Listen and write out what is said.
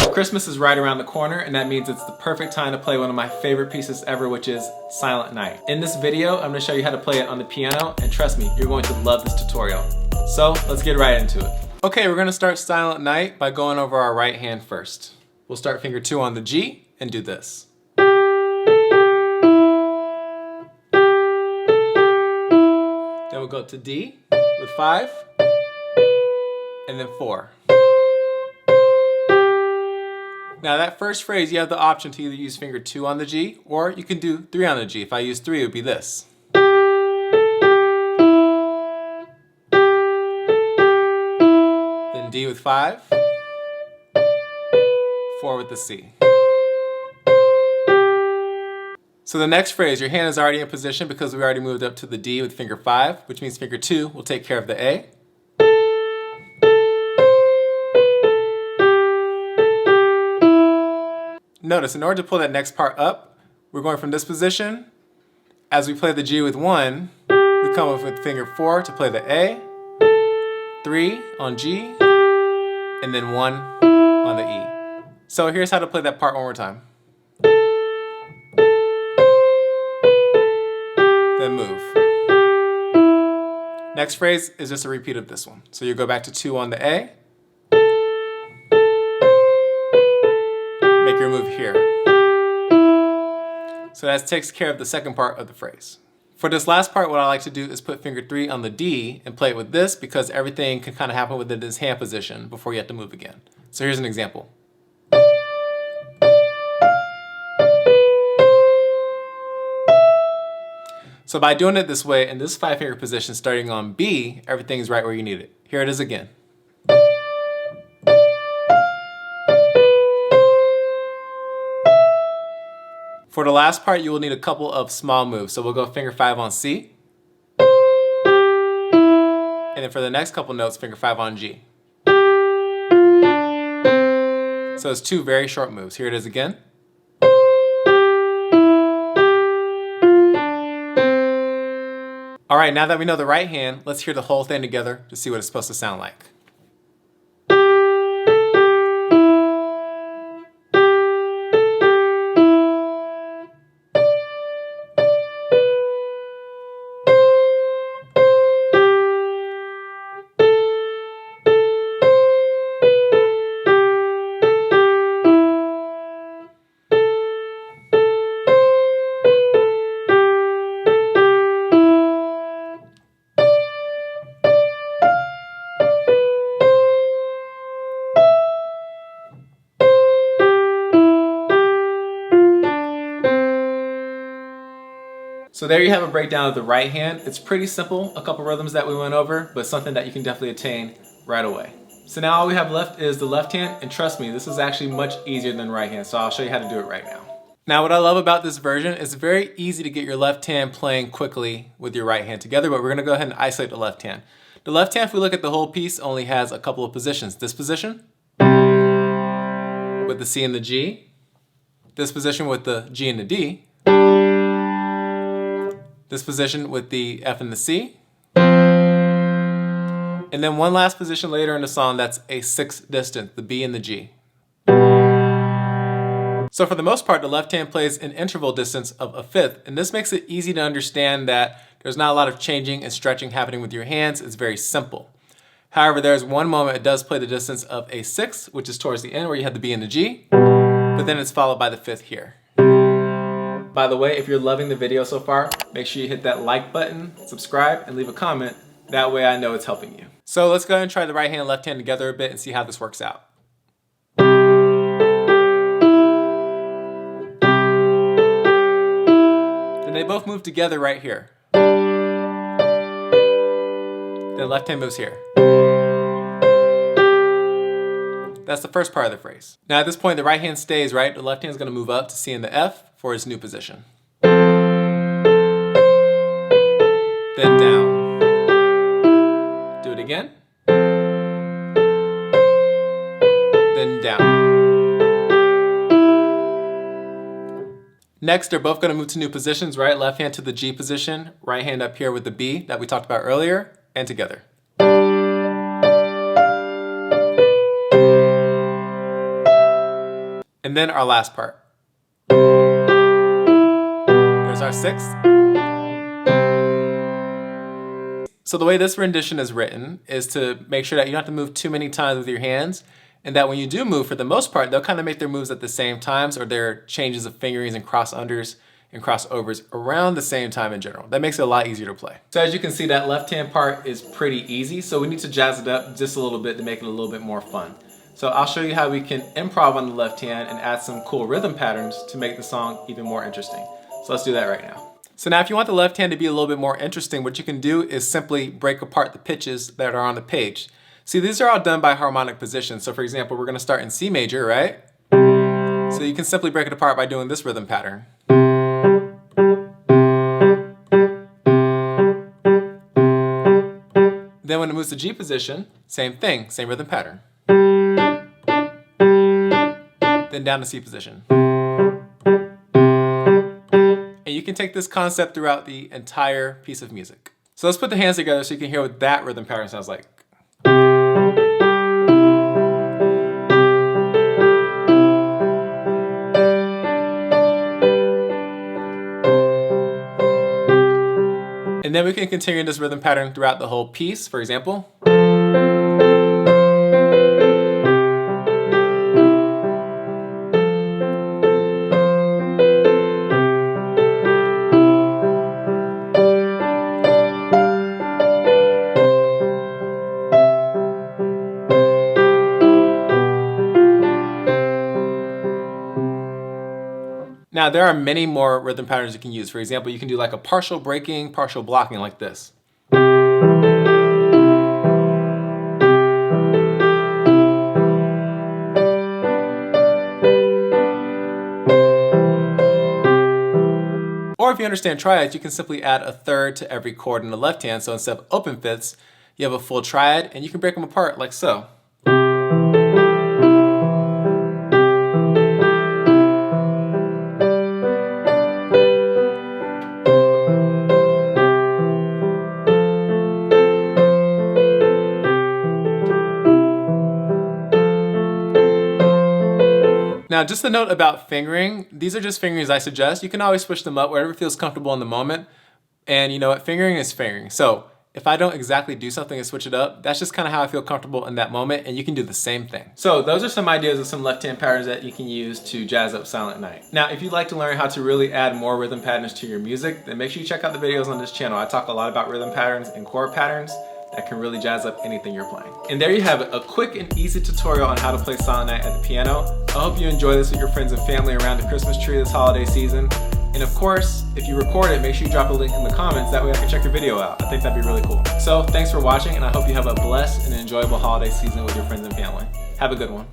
So Christmas is right around the corner, and that means it's the perfect time to play one of my favorite pieces ever, which is Silent Night. In this video, I'm gonna show you how to play it on the piano, and trust me, you're going to love this tutorial. So let's get right into it. Okay, we're gonna start Silent Night by going over our right hand first. We'll start finger 2 on the G and do this. Then we'll go to D with 5, and then 4. Now that first phrase, you have the option to either use finger 2 on the G, or you can do 3 on the G. If I use 3, it would be this. Then D with 5, 4 with the C. So the next phrase, your hand is already in position because we already moved up to the D with finger 5, which means finger 2 will take care of the A. Notice, in order to pull that next part up, we're going from this position. As we play the G with 1, we come up with finger 4 to play the A, 3 on G, and then 1 on the E. So here's how to play that part one more time. Then move. Next phrase is just a repeat of this one. So you go back to 2 on the A, make your move here. So that takes care of the second part of the phrase. For this last part, what I like to do is put finger 3 on the D and play it with this because everything can kind of happen within this hand position before you have to move again. So here's an example. So by doing it this way, in this 5-finger position starting on B, everything's right where you need it. Here it is again. For the last part, you will need a couple of small moves. So we'll go finger 5 on C. And then for the next couple notes, finger 5 on G. So it's 2 very short moves. Here it is again. All right, now that we know the right hand, let's hear the whole thing together to see what it's supposed to sound like. So there you have a breakdown of the right hand. It's pretty simple, a couple rhythms that we went over, but something that you can definitely attain right away. So now all we have left is the left hand, and trust me, this is actually much easier than right hand, so I'll show you how to do it right now. Now what I love about this version is it's very easy to get your left hand playing quickly with your right hand together, but we're gonna go ahead and isolate the left hand. The left hand, if we look at the whole piece, only has a couple of positions. This position with the C and the G, this position with the G and the D, this position with the F and the C, and then one last position later in the song that's a 6th distance, the B and the G. So for the most part, the left hand plays an interval distance of a 5th, and this makes it easy to understand that there's not a lot of changing and stretching happening with your hands. It's very simple. However, there's one moment it does play the distance of a 6th, which is towards the end where you have the B and the G, but then it's followed by the 5th here. By the way, if you're loving the video so far, make sure you hit that like button, subscribe, and leave a comment. That way I know it's helping you. So let's go ahead and try the right hand and left hand together a bit and see how this works out. And they both move together right here. Then left hand moves here. That's the first part of the phrase. Now at this point, the right hand stays, right? The left hand is gonna move up to C and the F for its new position. Then down. Do it again. Then down. Next, they're both gonna move to new positions, right? Left hand to the G position, right hand up here with the B that we talked about earlier, and together. And then our last part. There's our sixth. So the way this rendition is written is to make sure that you don't have to move too many times with your hands, and that when you do move, for the most part, they'll kind of make their moves at the same times, or their changes of fingerings and cross-unders and crossovers around the same time in general. That makes it a lot easier to play. So as you can see, that left hand part is pretty easy, so we need to jazz it up just a little bit to make it a little bit more fun. So I'll show you how we can improv on the left hand and add some cool rhythm patterns to make the song even more interesting. So let's do that right now. So now if you want the left hand to be a little bit more interesting, what you can do is simply break apart the pitches that are on the page. See, these are all done by harmonic position. So for example, we're gonna start in C major, right? So you can simply break it apart by doing this rhythm pattern. Then when it moves to G position, same thing, same rhythm pattern. Then down to C position. And you can take this concept throughout the entire piece of music. So let's put the hands together so you can hear what that rhythm pattern sounds like. And then we can continue this rhythm pattern throughout the whole piece, for example. Now there are many more rhythm patterns you can use. For example, you can do like a partial breaking, partial blocking like this. Or if you understand triads, you can simply add a third to every chord in the left hand. So instead of open fifths, you have a full triad, and you can break them apart like so. Now, just a note about fingering. These are just fingerings I suggest. You can always switch them up, whatever feels comfortable in the moment. And you know what, fingering is fingering. So if I don't exactly do something and switch it up, that's just kind of how I feel comfortable in that moment, and you can do the same thing. So those are some ideas of some left hand patterns that you can use to jazz up Silent Night. Now, if you'd like to learn how to really add more rhythm patterns to your music, then make sure you check out the videos on this channel. I talk a lot about rhythm patterns and chord patterns that can really jazz up anything you're playing. And there you have it, a quick and easy tutorial on how to play Silent Night at the piano. I hope you enjoy this with your friends and family around the Christmas tree this holiday season. And of course, if you record it, make sure you drop a link in the comments, that way I can check your video out. I think that'd be really cool. So thanks for watching, and I hope you have a blessed and enjoyable holiday season with your friends and family. Have a good one.